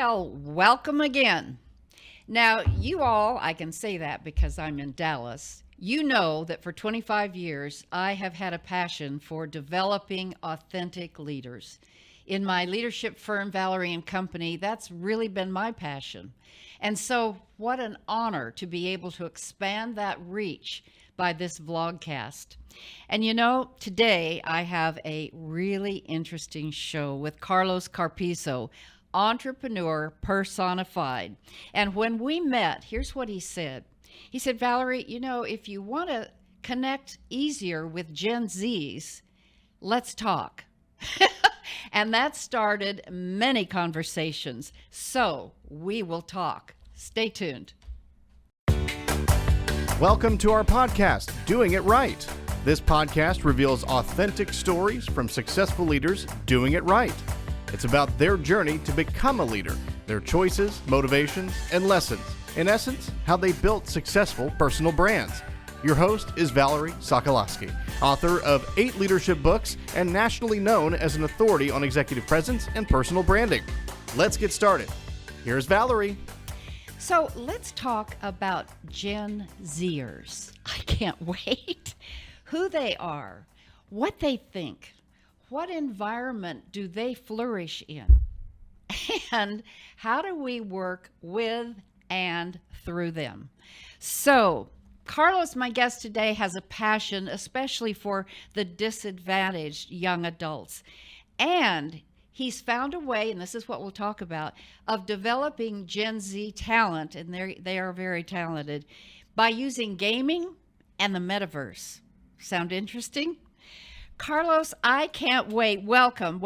Well, welcome again. Now, you all, I can say that because I'm in Dallas. You know that for 25 years, I have had a passion for developing authentic leaders. In my leadership firm, Valerie and Company, that's really been my passion. And so, what an honor to be able to expand that reach by this vlogcast. And you know, today I have a really interesting show with Carlos Carpizo, entrepreneur personified. And when we met, here's what he said. He said, Valerie, you know, if you want to connect easier with Gen Zs, let's talk. And that started many conversations. So we will talk. Stay tuned. Welcome to our podcast, Doing It Right. This podcast reveals authentic stories from successful leaders doing it right. It's about their journey to become a leader, their choices, motivations, and lessons. In essence, how they built successful personal brands. Your host is Valerie Sokolosky, author of 8 leadership books and nationally known as an authority on executive presence and personal branding. Let's get started. Here's Valerie. So let's talk about Gen Zers. I can't wait. Who they are, what they think, what environment do they flourish in, and how do we work with and through them? So, Carlos, my guest today, has a passion, especially for the disadvantaged young adults. And he's found a way, and this is what we'll talk about, of developing Gen Z talent, and they are very talented, by using gaming and the Metaverse. Sound interesting? Carlos, I can't wait. Welcome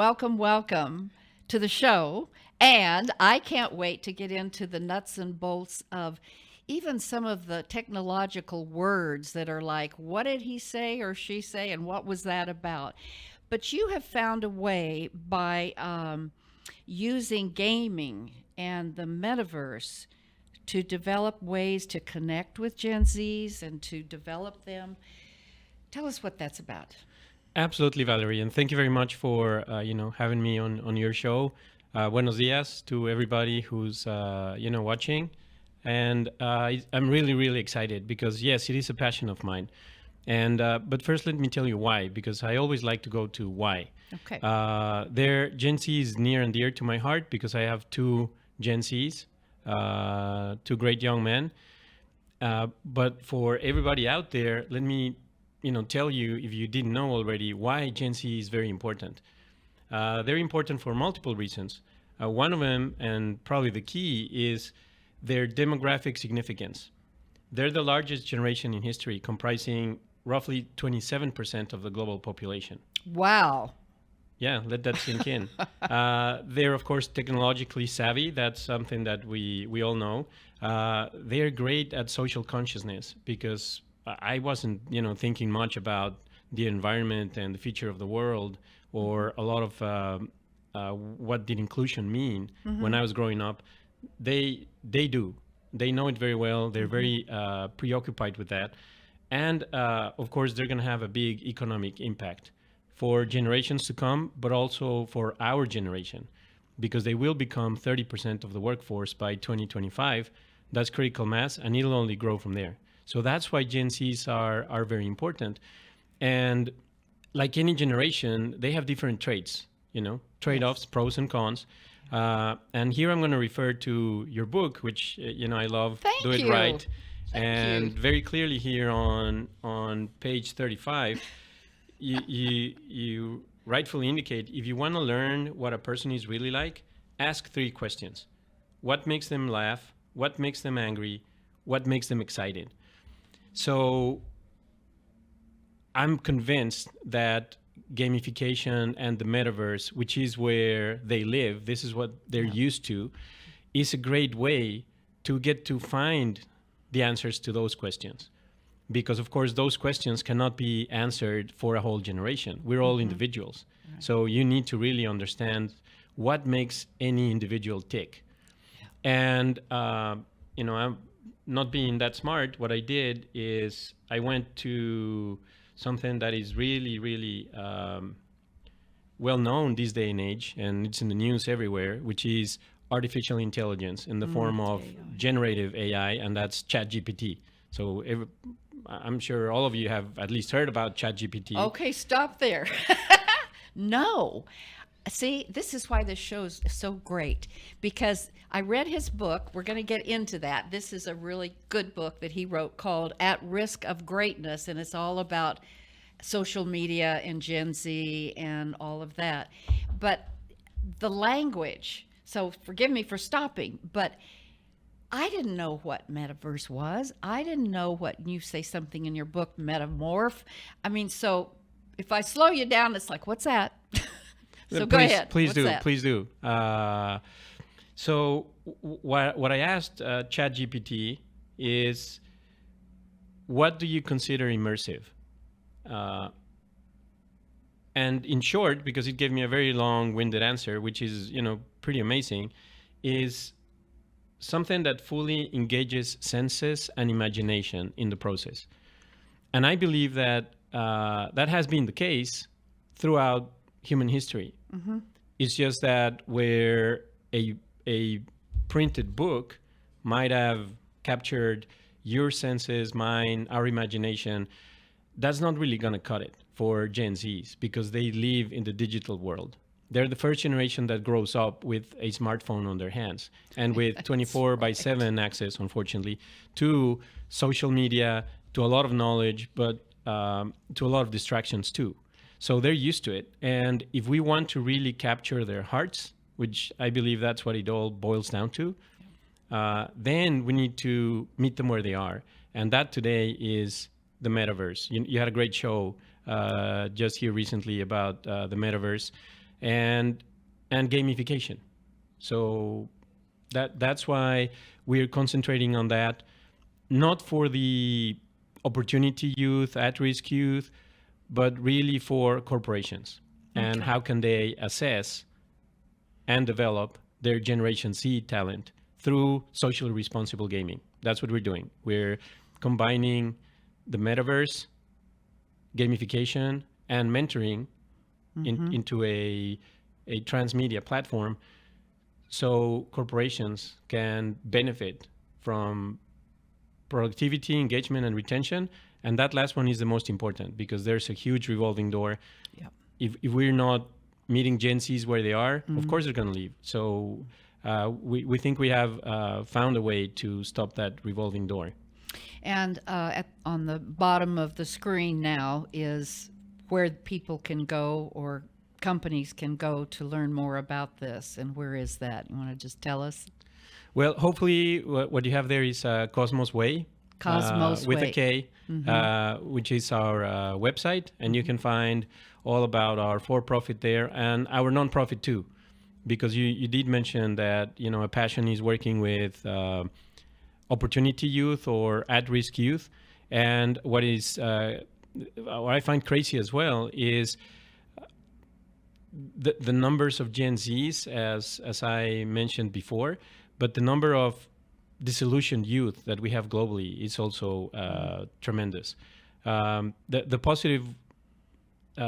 to the show. And I can't wait to get into the nuts and bolts of even some of the technological words that are like, what did he say or she say, and what was that about? But you have found a way by using gaming and the Metaverse to develop ways to connect with Gen Zs and to develop them. Tell us what that's about. Absolutely, Valerie, and thank you very much for having me on your show. Buenos dias to everybody who's watching, and I'm really excited because yes, it is a passion of mine. And but first, let me tell you why, because I always like to go to why. Okay. Gen Z is near and dear to my heart because I have 2 Gen Zs, 2 great young men. But for everybody out there, let me tell you, if you didn't know already, why Gen Z is very important. They're important for multiple reasons. One of them, and probably the key, is their demographic significance. They're the largest generation in history, comprising roughly 27% of the global population. Wow. Yeah, let that sink in. They're, of course, technologically savvy. That's something that we all know. They're great at social consciousness because I wasn't, thinking much about the environment and the future of the world, or a lot of what did inclusion mean when I was growing up. They do. They know it very well. They're very preoccupied with that. And of course, they're going to have a big economic impact for generations to come, but also for our generation, because they will become 30% of the workforce by 2025. That's critical mass, and it'll only grow from there. So that's why Gen Zs are very important. And like any generation, they have different traits, trade-offs, pros and cons. And here I'm going to refer to your book, which, I love. Thank Do It you. Right. Thank And you. very clearly here on page 35, you rightfully indicate, if you want to learn what a person is really like, ask 3 questions. What makes them laugh? What makes them angry? What makes them excited? So I'm convinced that gamification and the Metaverse, which is where they live, this is what they're used to, is a great way to get to find the answers to those questions. Because, of course, those questions cannot be answered for a whole generation. We're all individuals. Right. So you need to really understand what makes any individual tick. And, I'm not being that smart. What I did is I went to something that is really well known this day and age, and it's in the news everywhere, which is artificial intelligence in the form of generative AI, and that's ChatGPT. So I'm sure all of you have at least heard about ChatGPT. Okay, stop there. No. See, this is why this show is so great, because I read his book. We're going to get into that. This is a really good book that he wrote called At Risk of Greatness, and it's all about social media and Gen Z and all of that. But the language, so forgive me for stopping, but I didn't know what Metaverse was. I didn't know what, you say something in your book, metamorph. I mean, so if I slow you down, it's like, what's that? So go ahead. Please What's do. that? Please do. So what I asked ChatGPT is, what do you consider immersive? And in short, because it gave me a very long-winded answer, which is, pretty amazing, is something that fully engages senses and imagination in the process. And I believe that that has been the case throughout human history. Mm-hmm. It's just that where a printed book might have captured your senses, mine, our imagination, that's not really going to cut it for Gen Zs, because they live in the digital world. They're the first generation that grows up with a smartphone on their hands and with 24/7 access, unfortunately, to social media, to a lot of knowledge, but to a lot of distractions too. So they're used to it. And if we want to really capture their hearts, which I believe that's what it all boils down to, then we need to meet them where they are. And that today is the Metaverse. You had a great show just here recently about the Metaverse and gamification. So that's why we're concentrating on that, not for the opportunity youth, at-risk youth, but really for corporations. And how can they assess and develop their Generation Z talent through socially responsible gaming. That's what we're doing. We're combining the Metaverse, gamification, and mentoring into a transmedia platform, so corporations can benefit from productivity, engagement, and retention. And that last one is the most important, because there's a huge revolving door. Yep. If we're not meeting Gen Zs where they are, of course they're going to leave. So we think we have found a way to stop that revolving door. And on the bottom of the screen now is where people can go, or companies can go, to learn more about this. And where is that? You want to just tell us? Well, hopefully what you have there is Cosmos Way. Cosmos with Way. a K, which is our website. And you can find all about our for-profit there and our non-profit too. Because you did mention that, a passion is working with opportunity youth or at-risk youth. And what I find crazy as well is the numbers of Gen Zs, as I mentioned before, but the number of disillusioned youth that we have globally is also tremendous. The positive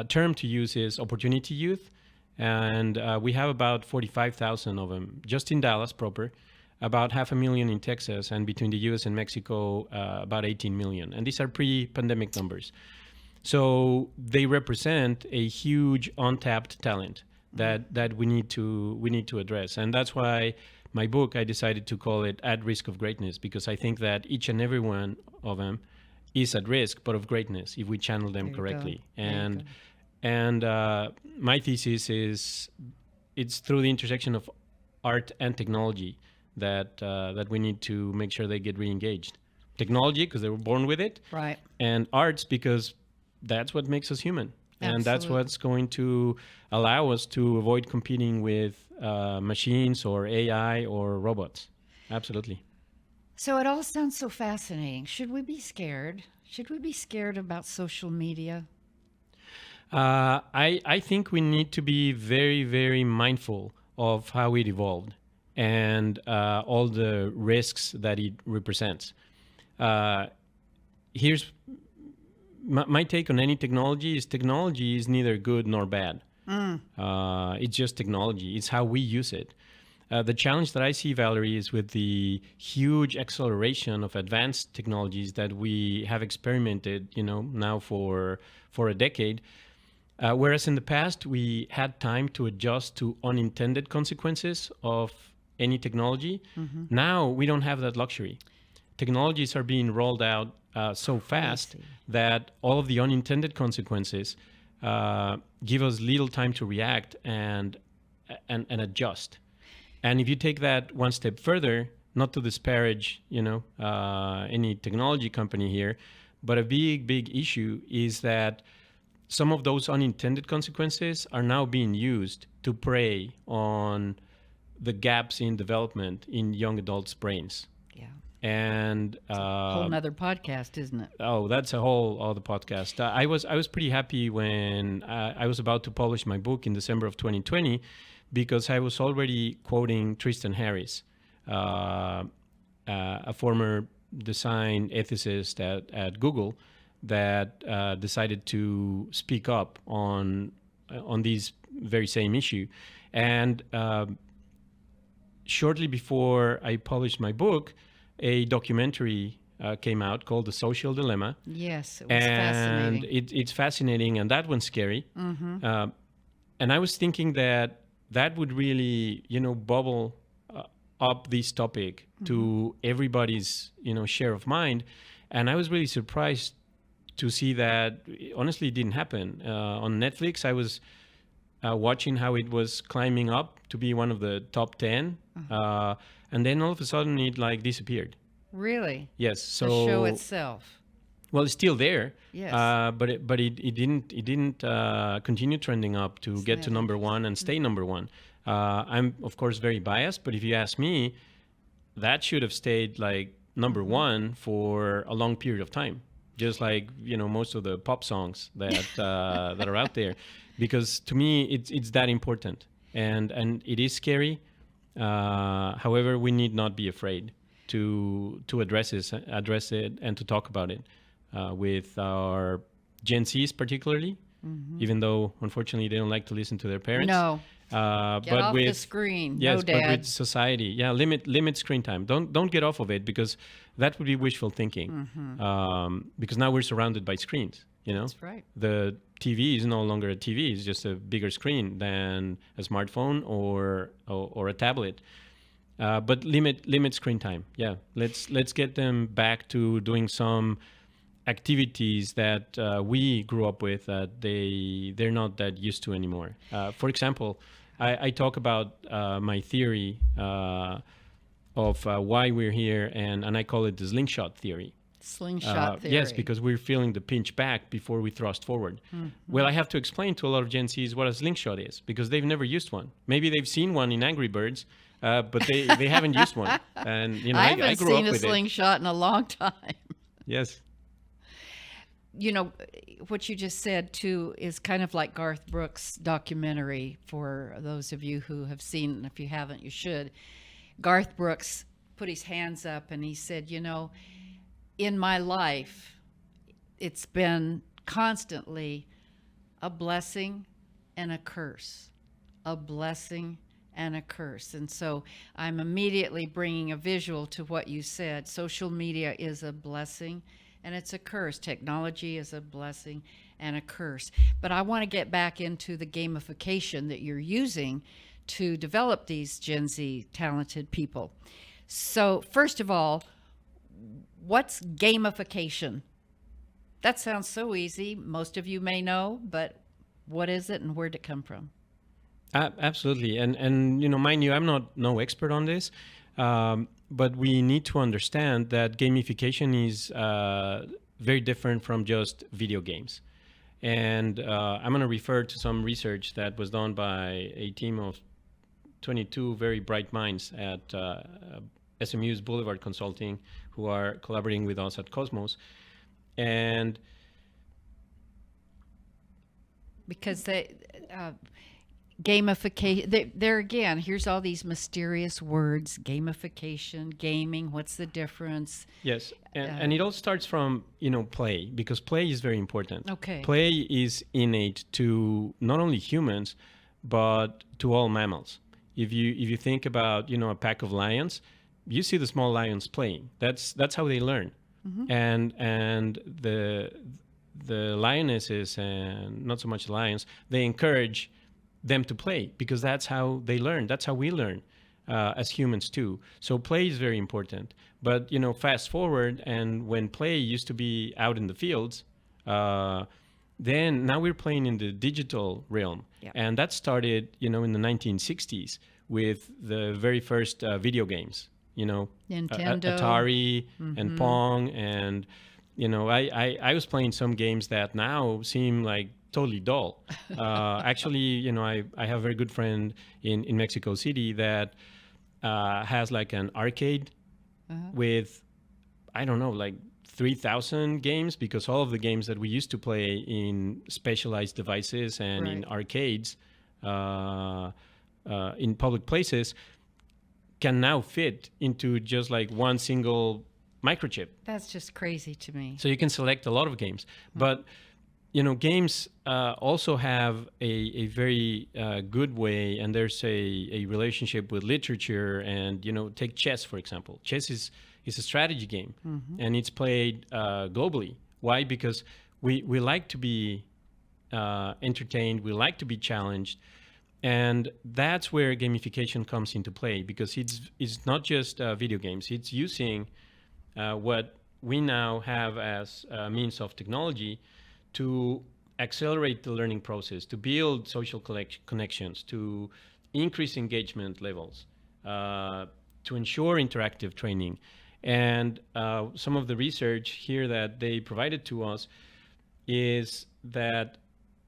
term to use is opportunity youth, and we have about 45,000 of them just in Dallas proper, about 500,000 in Texas, and between the US and Mexico, about 18 million. And these are pre-pandemic numbers. So they represent a huge untapped talent that we need to address. And that's why my book, I decided to call it At Risk of Greatness, because I think that each and every one of them is at risk, but of greatness, if we channel them correctly. And my thesis is it's through the intersection of art and technology that we need to make sure they get re-engaged. Technology, because they were born with it. Right. And arts, because that's what makes us human. Absolutely. And that's what's going to allow us to avoid competing with machines or AI or robots. Absolutely. So it all sounds so fascinating. Should we be scared? Should we be scared about social media? I think we need to be very, very mindful of how it evolved and all the risks that it represents. Here's my take on any technology is neither good nor bad. It's just technology. It's how we use it. The challenge that I see, Valerie, is with the huge acceleration of advanced technologies that we have experimented, now for a decade. Whereas in the past, we had time to adjust to unintended consequences of any technology. Now we don't have that luxury. Technologies are being rolled out so fast that all of the unintended consequences give us little time to react and adjust. And if you take that one step further, not to disparage, any technology company here, but a big issue is that some of those unintended consequences are now being used to prey on the gaps in development in young adults' brains. Yeah. And a whole nother podcast, isn't it? Oh, that's a whole other podcast. I was pretty happy when I was about to publish my book in December of 2020, because I was already quoting Tristan Harris, a former design ethicist at Google, that decided to speak up on these very same issue. And shortly before I published my book, a documentary came out called The Social Dilemma. Yes, it was fascinating. And it's fascinating, and that one's scary. And I was thinking that would really, bubble up this topic to everybody's, share of mind. And I was really surprised to see that, honestly, it didn't happen. On Netflix, I was watching how it was climbing up to be one of the top 10. And then all of a sudden it disappeared. Really? Yes. So the show itself. Well, it's still there. Yes. But it didn't continue trending up to get to number one and stay number one. I'm of course very biased, but if you ask me, that should have stayed number one for a long period of time. Just like most of the pop songs that that are out there, because to me it's that important, and it is scary. However, we need not be afraid to address it and to talk about it with our Gen Zs particularly, even though unfortunately they don't like to listen to their parents. No. Get but off with the screen. Yes, no, Dad. but with society, limit screen time. Don't get off of it, because that would be wishful thinking. Because now we're surrounded by screens. That's right. The TV is no longer a TV; it's just a bigger screen than a smartphone or a tablet. But limit screen time. Yeah, let's get them back to doing some activities that we grew up with that they're not that used to anymore. For example, I talk about my theory of why we're here, and I call it the slingshot theory. Slingshot theory. Yes, because we're feeling the pinch back before we thrust forward. Well, I have to explain to a lot of Gen Zs what a slingshot is, because they've never used one. Maybe they've seen one in Angry Birds, but they haven't used one. And I haven't I grew seen up a with slingshot in a long time. Yes. What you just said too is kind of like Garth Brooks' documentary. For those of you who have seen, and if you haven't, you should. Garth Brooks put his hands up and he said, in my life, it's been constantly a blessing and a curse, a blessing and a curse. And so I'm immediately bringing a visual to what you said. Social media is a blessing and it's a curse. Technology is a blessing and a curse. But I want to get back into the gamification that you're using to develop these Gen Z talented people. So first of all, what's gamification? That sounds so easy. Most of you may know, but what is it and where'd it come from? Absolutely. And mind you, I'm no expert on this, but we need to understand that gamification is very different from just video games. And I'm going to refer to some research that was done by a team of 22 very bright minds at SMU's Boulevard Consulting, who are collaborating with us at Cosmos. And because they gamification, there again, here's all these mysterious words: gamification, gaming, what's the difference? Yes, and it all starts from play, because play is very important. Okay. Play is innate to not only humans but to all mammals. If you think about a pack of lions, you see the small lions playing. That's how they learn. And the lionesses, and not so much the lions, they encourage them to play, because that's how they learn. That's how we learn as humans too. So play is very important. But fast forward, and when play used to be out in the fields, then now we're playing in the digital realm. Yeah. And that started in the 1960s with the very first video games. Nintendo, Atari, and Pong, and I was playing some games that now seem like totally dull. Actually, I have a very good friend in Mexico City that has like an arcade with, I don't know, like 3,000 games, because all of the games that we used to play in specialized devices and in arcades in public places can now fit into just like one single microchip. That's just crazy to me. So you can select a lot of games. But games also have a very good way, and there's a relationship with literature. And take chess, for example. Chess is a strategy game, and it's played globally. Why? Because we like to be entertained, we like to be challenged. And that's where gamification comes into play, because it's not just video games. It's using what we now have as a means of technology to accelerate the learning process, to build social connections, to increase engagement levels, to ensure interactive training. And some of the research here that they provided to us is that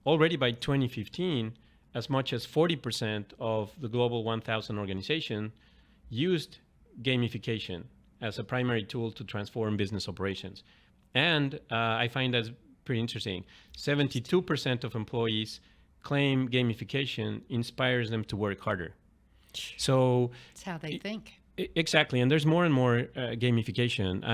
already by 2015, as much as 40% of the global 1,000 organization used gamification as a primary tool to transform business operations. And I find that's pretty interesting. 72% of employees claim gamification inspires them to work harder. So it's how they think. Exactly. And there's more and more gamification.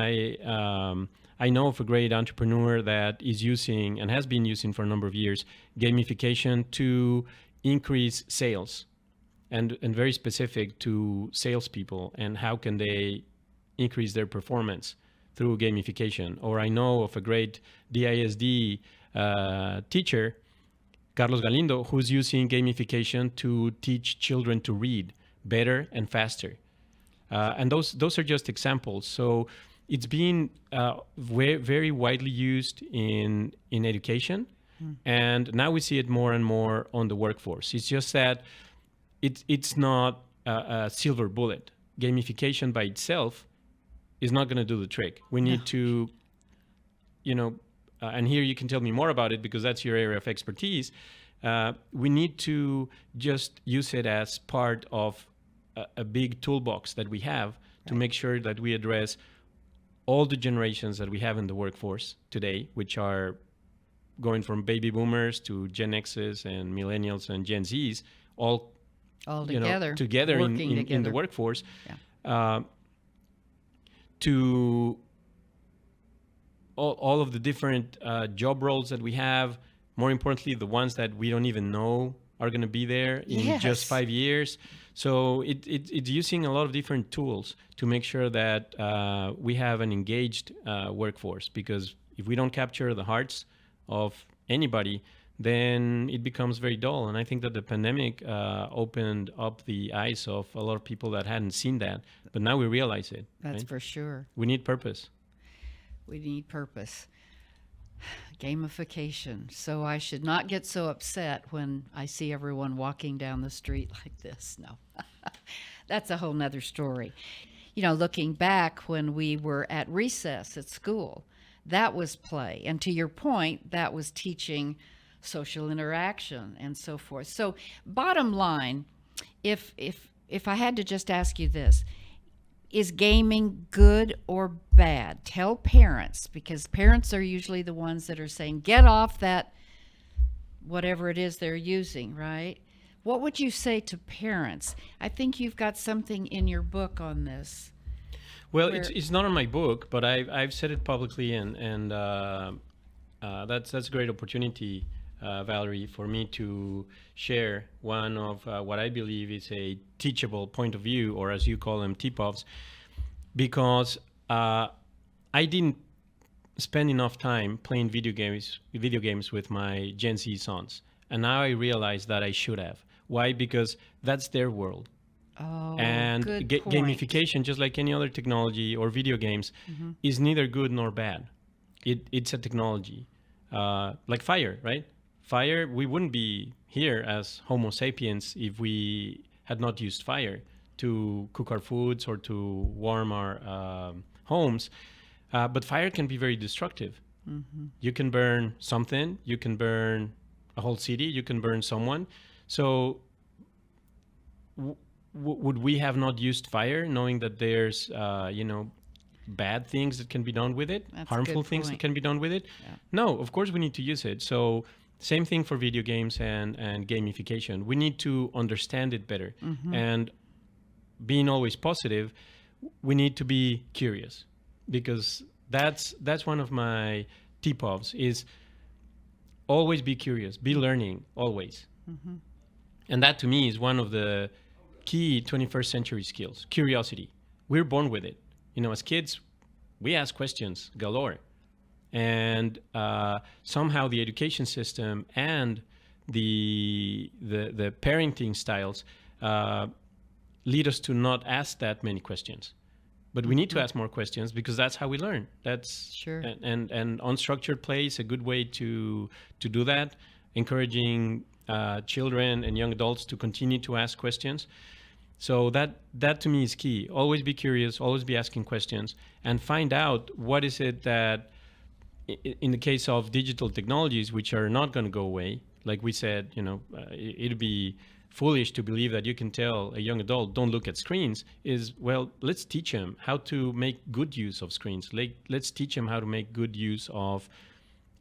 I know of a great entrepreneur that is using, and has been using for a number of years, gamification to increase sales, and very specific to salespeople, and how can they increase their performance through gamification. Or I know of a great DISD teacher, Carlos Galindo, who's using gamification to teach children to read better and faster. And those are just examples. So it's been very widely used in education. And now we see it more and more on the workforce. It's just that it's not a silver bullet. Gamification by itself is not going to do the trick. We need to, and here you can tell me more about it because that's your area of expertise. We need to just use it as part of a big toolbox that we have to make sure that we address all the generations that we have in the workforce today, which are going from baby boomers to Gen X's and millennials and Gen Z's, all together in the workforce, to all of the different job roles that we have. More importantly, the ones that we don't even know are going to be there in just 5 years. So it's using a lot of different tools to make sure that we have an engaged workforce, because if we don't capture the hearts of anybody, then it becomes very dull. And I think that the pandemic opened up the eyes of a lot of people that hadn't seen that, but now we realize it. That's for sure. We need purpose. We need purpose. Gamification. So I should not get so upset when I see everyone walking down the street like this. No, that's a whole nother story. Looking back when we were at recess at school, that was play. And to your point, that was teaching social interaction and so forth. So bottom line, if I had to just ask you this, is gaming good or bad? Tell parents, because parents are usually the ones that are saying, get off that whatever it is they're using, right? What would you say to parents? I think you've got something in your book on this. Well, it's not on my book, but I've said it publicly, and that's a great opportunity Valerie, for me to share one of what I believe is a teachable point of view, or as you call them, tip-offs, because I didn't spend enough time playing video games with my Gen Z sons. And now I realize that I should have. Why? Because that's their world. Oh, And good point. gamification, just like any other technology or video games, is neither good nor bad. It's a technology. Like fire, right? Fire, we wouldn't be here as Homo sapiens if we had not used fire to cook our foods or to warm our homes. But fire can be very destructive. You can burn something, you can burn a whole city, you can burn someone. So would we have not used fire knowing that there's, bad things that can be done with it, That's a harmful good things that point. can be done with it? Yeah. No, of course we need to use it. So same thing for video games and gamification. We need to understand it better. And being always positive, we need to be curious, because that's one of my tip-offs is always be curious, be learning always. And that to me is one of the key 21st century skills, curiosity. We're born with it. As kids, we ask questions galore. And somehow the education system and the parenting styles lead us to not ask that many questions. But we need to ask more questions, because that's how we learn. That's Sure. And unstructured play is a good way to do that, encouraging children and young adults to continue to ask questions. So that to me is key. Always be curious, always be asking questions, and find out what is it that, in the case of digital technologies, which are not going to go away, like we said, it'd be foolish to believe that you can tell a young adult, don't look at screens, let's teach them how to make good use of screens. Let's teach them how to make good use of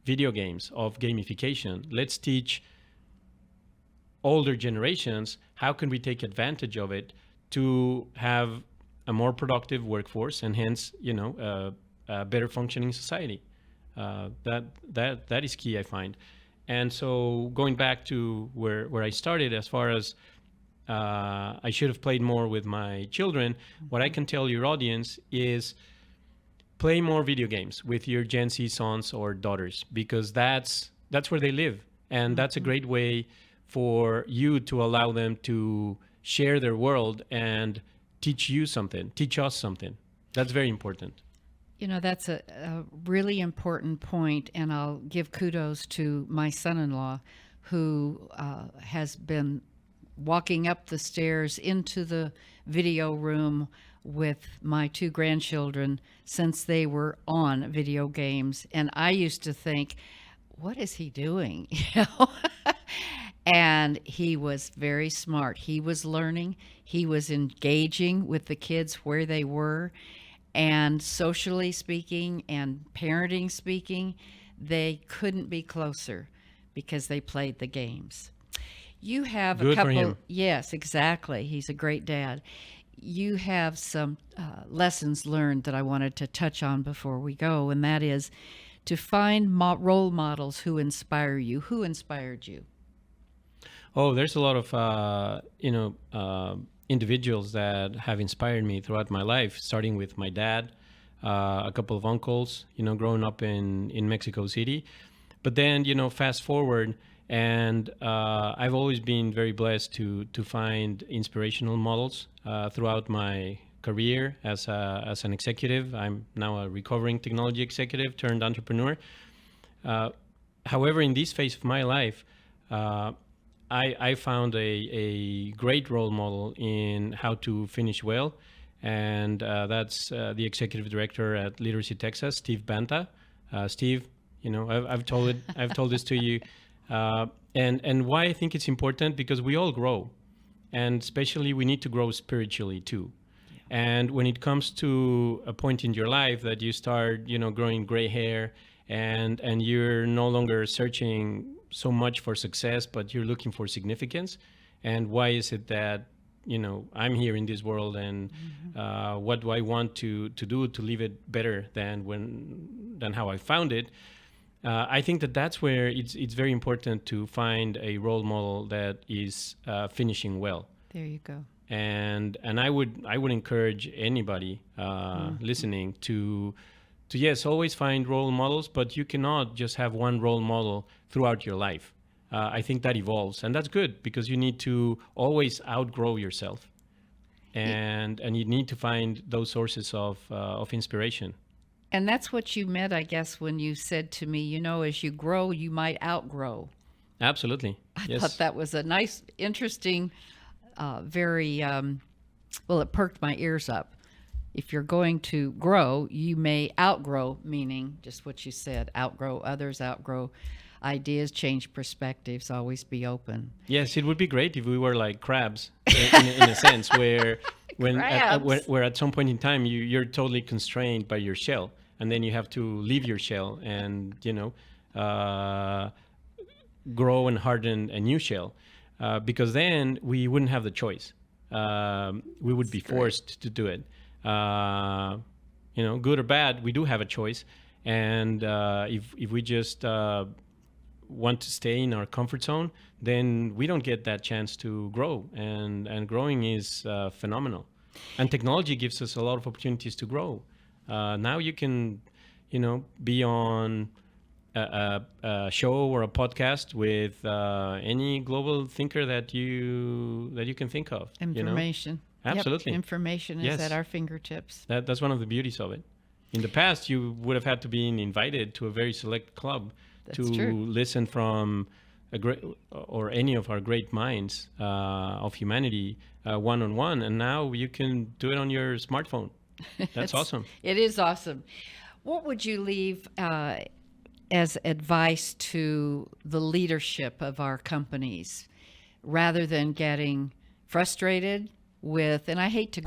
video games, of gamification. Let's teach older generations how can we take advantage of it to have a more productive workforce and hence, a better functioning society. That is key, I find. And so going back to where I started, as far as I should have played more with my children, what I can tell your audience is play more video games with your Gen Z sons or daughters, because that's where they live. And that's a great way for you to allow them to share their world and teach us something. That's very important. That's a really important point, and I'll give kudos to my son-in-law, who has been walking up the stairs into the video room with my two grandchildren since they were on video games. And I used to think, what is he doing? And he was very smart. He was learning. He was engaging with the kids where they were. And socially speaking and parenting speaking, they couldn't be closer because they played the games. You have Good a couple. for him. Yes, exactly. He's a great dad. You have some lessons learned that I wanted to touch on before we go, and that is to find role models who inspire you. Who inspired you? Oh, there's a lot of, individuals that have inspired me throughout my life, starting with my dad, a couple of uncles, growing up in Mexico City. But then, fast forward, and I've always been very blessed to find inspirational models throughout my career as an executive. I'm now a recovering technology executive turned entrepreneur. However, in this phase of my life, I found a great role model in how to finish well, and that's the executive director at Literacy Texas, Steve Banta. Steve, I've told this to you, and why I think it's important, because we all grow, and especially we need to grow spiritually too. And when it comes to a point in your life that you start, growing gray hair, and you're no longer searching so much for success, but you're looking for significance. And why is it that, I'm here in this world, and what do I want to do to leave it better than how I found it? I think that's where it's very important to find a role model that is finishing well. There you go. And I would encourage anybody listening to yes, always find role models, but you cannot just have one role model throughout your life. I think that evolves, and that's good because you need to always outgrow yourself, and you need to find those sources of inspiration. And that's what you meant, I guess, when you said to me, as you grow, you might outgrow. Absolutely. I thought that was a nice, interesting, very, well, it perked my ears up. If you're going to grow, you may outgrow, meaning just what you said, outgrow others, outgrow ideas, change perspectives, always be open. Yes, it would be great if we were like crabs in a sense, where where at some point in time you're totally constrained by your shell, and then you have to leave your shell and grow and harden a new shell, because then we wouldn't have the choice. We would be forced to do it. Good or bad, we do have a choice, and if we just want to stay in our comfort zone, then we don't get that chance to grow, and growing is phenomenal, and technology gives us a lot of opportunities to grow. Now you can be on a show or a podcast with any global thinker that you can think of. Information. Absolutely. Yep. Information is at our fingertips. That's one of the beauties of it. In the past, you would have had to be invited to a very select club to listen from a great or any of our great minds of humanity one-on-one, and now you can do it on your smartphone. That's awesome. It is awesome. What would you leave as advice to the leadership of our companies, rather than getting frustrated with, and I hate to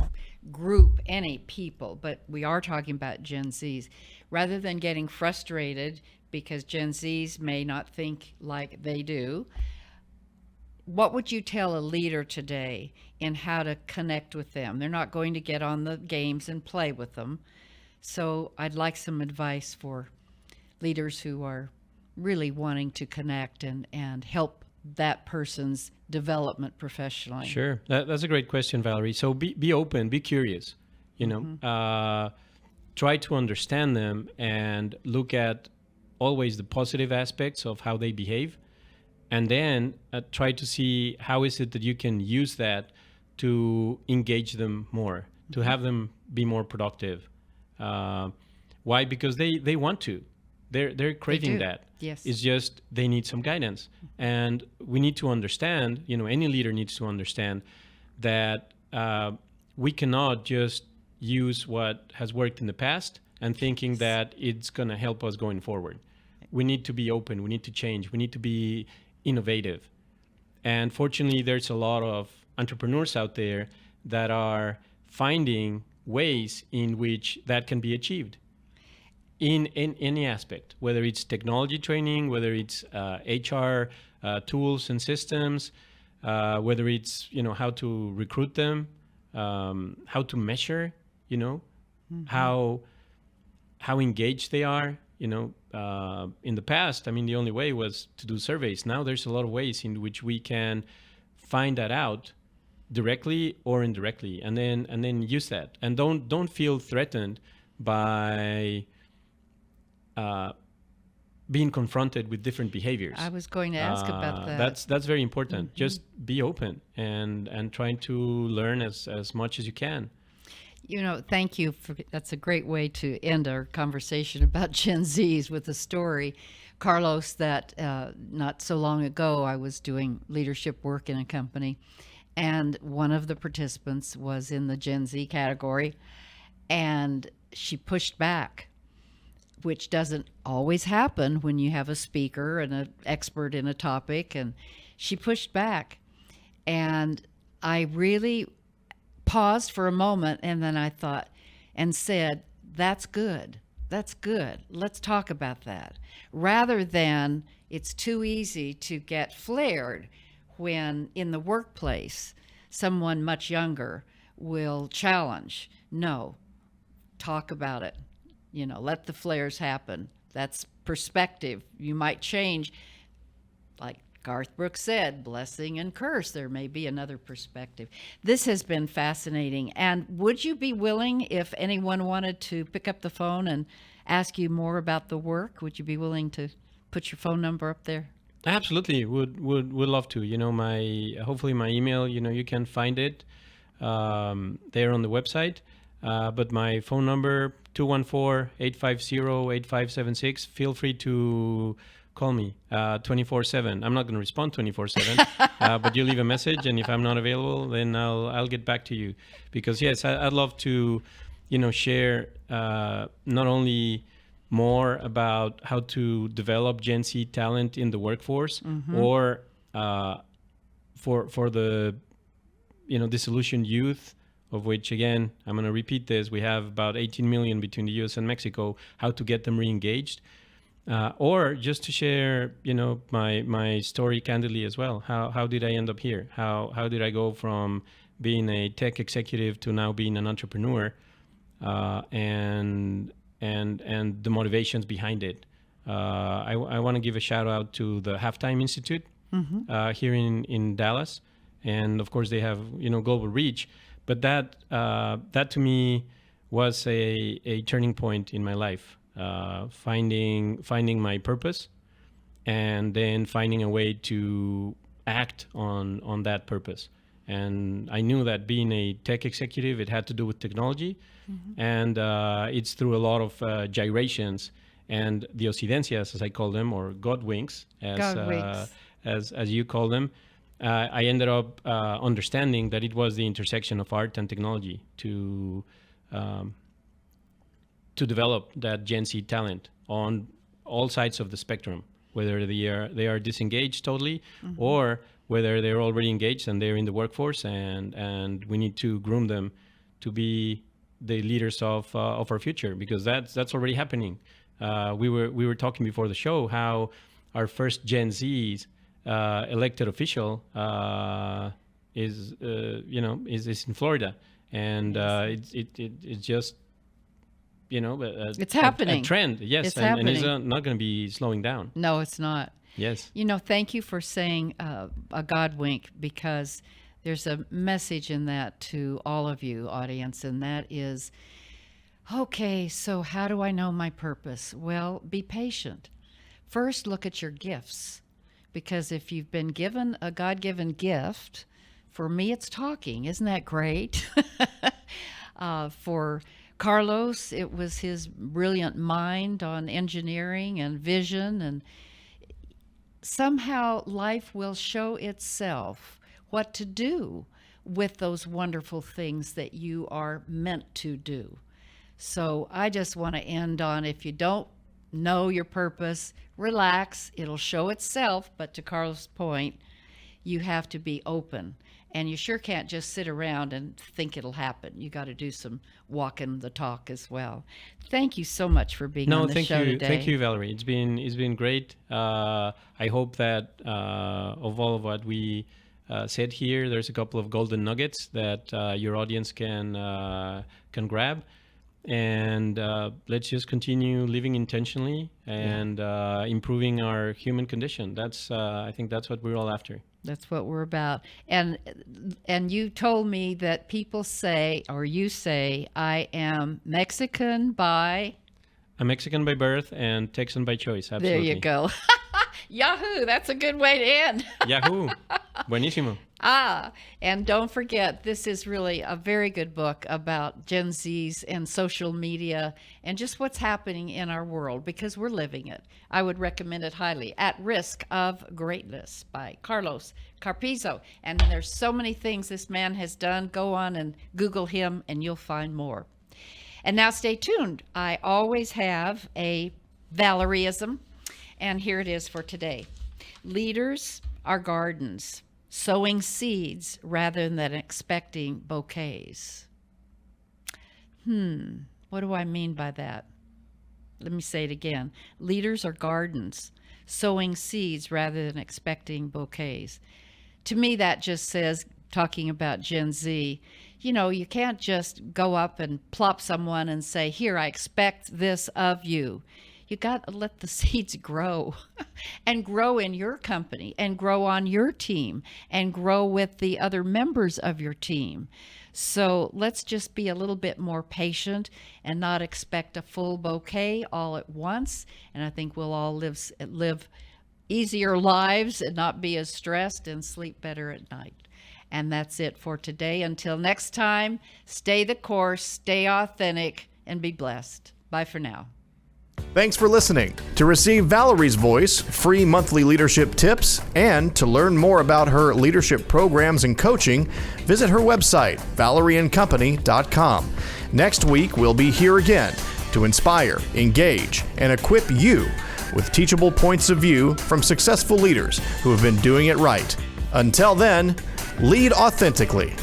group any people, but we are talking about Gen Zs, rather than getting frustrated because Gen Zs may not think like they do? What would you tell a leader today in how to connect with them? They're not going to get on the games and play with them. So I'd like some advice for leaders who are really wanting to connect and help that person's development professionally. Sure. That's a great question, Valerie. So be open, be curious, try to understand them and look at always the positive aspects of how they behave. And then try to see how is it that you can use that to engage them more, to have them be more productive. Why? Because they want to. They're craving that. Yes. It's just they need some guidance. And we need to understand, any leader needs to understand that we cannot just use what has worked in the past and thinking that it's going to help us going forward. We need to be open. We need to change. We need to be innovative. And fortunately, there's a lot of entrepreneurs out there that are finding ways in which that can be achieved in any aspect, whether it's technology training, whether it's HR tools and systems, whether it's how to recruit them, how to measure, how engaged they are. In the past, the only way was to do surveys. Now there's a lot of ways in which we can find that out directly or indirectly, and then use that. And don't feel threatened by being confronted with different behaviors. I was going to ask about that. That's very important. Just be open and trying to learn as much as you can. Thank you that's a great way to end our conversation about Gen Zs with a story, Carlos, that not so long ago I was doing leadership work in a company, and one of the participants was in the Gen Z category, and she pushed back, which doesn't always happen when you have a speaker and an expert in a topic, and she pushed back. And I really paused for a moment, and then I thought and said, that's good. Let's talk about that. Rather than it's too easy to get flared when in the workplace someone much younger will challenge. No, talk about it. Let the flares happen. That's perspective. You might change, like Garth Brooks said, blessing and curse. There may be another perspective. This has been fascinating. And would you be willing, if anyone wanted to pick up the phone and ask you more about the work, would you be willing to put your phone number up there? Absolutely, would love to. Hopefully my email, you can find it there on the website. But my phone number, 214-850-8576. Feel free to call me 24/7. I'm not going to respond 24/7, but you leave a message, and if I'm not available, then I'll get back to you. Because yes, I'd love to, share not only more about how to develop GenZ talent in the workforce, or for the disillusioned youth, of which, again, I'm going to repeat this, we have about 18 million between the US and Mexico, how to get them re-engaged. Or just to share, my story candidly as well. How did I end up here? How did I go from being a tech executive to now being an entrepreneur, and the motivations behind it? I want to give a shout out to the Halftime Institute here in Dallas, and of course they have global reach. But that to me was a turning point in my life. Finding my purpose, and then finding a way to act on that purpose. And I knew that being a tech executive, it had to do with technology, and it's through a lot of gyrations and the occidencias, as I call them, or God winks, as you call them. I ended up understanding that it was the intersection of art and technology to develop that GenZ talent on all sides of the spectrum, whether they are disengaged totally, or whether they're already engaged and they're in the workforce, and we need to groom them to be the leaders of our future, because that's already happening. We were talking before the show how our first GenZ's elected official is in Florida, and it's just it's happening. A trend, yes, it's and it's not going to be slowing down. No, it's not. Yes. Thank you for saying a God wink, because there's a message in that to all of you, audience, and that is, okay, so how do I know my purpose? Well, be patient. First, look at your gifts, because if you've been given a God-given gift, for me, it's talking. Isn't that great? For Carlos, it was his brilliant mind on engineering and vision, and somehow life will show itself what to do with those wonderful things that you are meant to do. So I just want to end on, if you don't know your purpose, relax, it'll show itself. But to Carlos' point, you have to be open. And you sure can't just sit around and think it'll happen. You got to do some walking the talk as well. Thank you so much for being on the show today. Thank you, Valerie. It's been great. I hope that of all of what we said here, there's a couple of golden nuggets that your audience can grab. And let's just continue living intentionally and improving our human condition. I think that's what we're all after. That's what we're about. And you told me that people say, or you say, I am Mexican by... I'm Mexican by birth and Texan by choice. Absolutely. There you go. Yahoo! That's a good way to end. Yahoo! Buenísimo. And don't forget, this is really a very good book about Gen Zs and social media and just what's happening in our world, because we're living it. I would recommend it highly. At Risk of Greatness by Carlos Carpizo. And there's so many things this man has done. Go on and Google him and you'll find more. And now stay tuned. I always have a Valerieism, and here it is for today. Leaders are gardens, sowing seeds rather than expecting bouquets. What do I mean by that? Let me say it again. Leaders are gardens, sowing seeds rather than expecting bouquets. To me, that just says, talking about Gen Z, you can't just go up and plop someone and say, here, I expect this of you. You got to let the seeds grow and grow in your company and grow on your team and grow with the other members of your team. So let's just be a little bit more patient and not expect a full bouquet all at once. And I think we'll all live easier lives and not be as stressed and sleep better at night. And that's it for today. Until next time, stay the course, stay authentic, and be blessed. Bye for now. Thanks for listening. To receive Valerie's voice, free monthly leadership tips, and to learn more about her leadership programs and coaching, visit her website, valerieandcompany.com. Next week, we'll be here again to inspire, engage, and equip you with teachable points of view from successful leaders who have been doing it right. Until then, lead authentically.